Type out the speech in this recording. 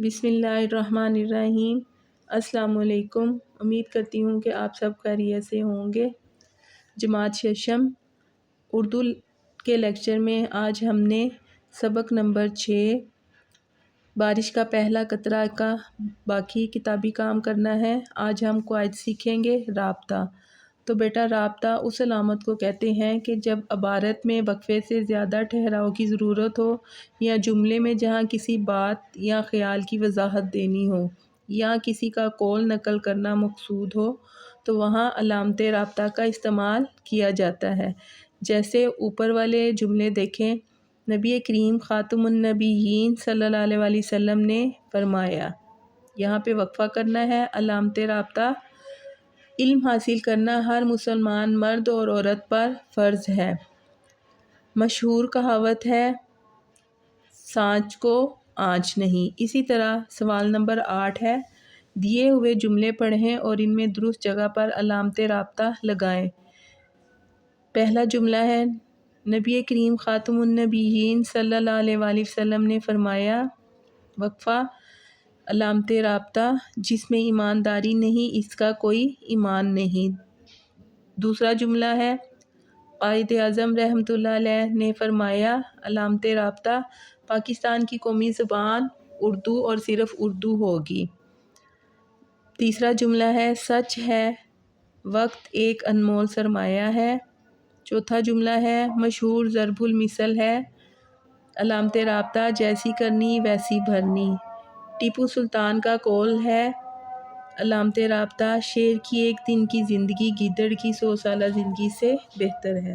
بسم اللہ الرحمن الرحیم۔ السلام علیکم۔ امید کرتی ہوں کہ آپ سب خیریت سے ہوں گے۔ جماعت ششم اردو کے لیکچر میں آج ہم نے سبق نمبر 6 بارش کا پہلا قطرہ کا باقی کتابی کام کرنا ہے۔ آج ہم قواعد سیکھیں گے۔ رابطہ تو بیٹا رابطہ اس علامت کو کہتے ہیں کہ جب عبارت میں وقفے سے زیادہ ٹھہراؤ کی ضرورت ہو یا جملے میں جہاں کسی بات یا خیال کی وضاحت دینی ہو یا کسی کا قول نقل کرنا مقصود ہو تو وہاں علامت رابطہ کا استعمال کیا جاتا ہے۔ جیسے اوپر والے جملے دیکھیں، نبی کریم خاتم النبیین صلی اللہ علیہ وآلہ وسلم نے فرمایا، یہاں پہ وقفہ کرنا ہے۔ علامت رابطہ علم حاصل کرنا ہر مسلمان مرد اور عورت پر فرض ہے۔ مشہور کہاوت ہے، سانچ کو آنچ نہیں۔ اسی طرح سوال نمبر 8 ہے، دیے ہوئے جملے پڑھیں اور ان میں درست جگہ پر علامت رابطہ لگائیں۔ پہلا جملہ ہے، نبی کریم خاتم النبیین صلی اللہ علیہ وآلہ وسلم نے فرمایا، وقفہ علامت رابطہ جس میں ایمانداری نہیں اس کا کوئی ایمان نہیں۔ دوسرا جملہ ہے، قائد اعظم رحمۃ اللہ علیہ نے فرمایا، علامت رابطہ پاکستان کی قومی زبان اردو اور صرف اردو ہوگی۔ تیسرا جملہ ہے، سچ ہے وقت ایک انمول سرمایہ ہے۔ چوتھا جملہ ہے، مشہور ضرب المثل ہے، علامت رابطہ جیسی کرنی ویسی بھرنی۔ ٹیپو سلطان کا قول ہے، علامت رابطہ شیر کی ایک دن کی زندگی گیدڑ کی 100 سالہ زندگی سے بہتر ہے۔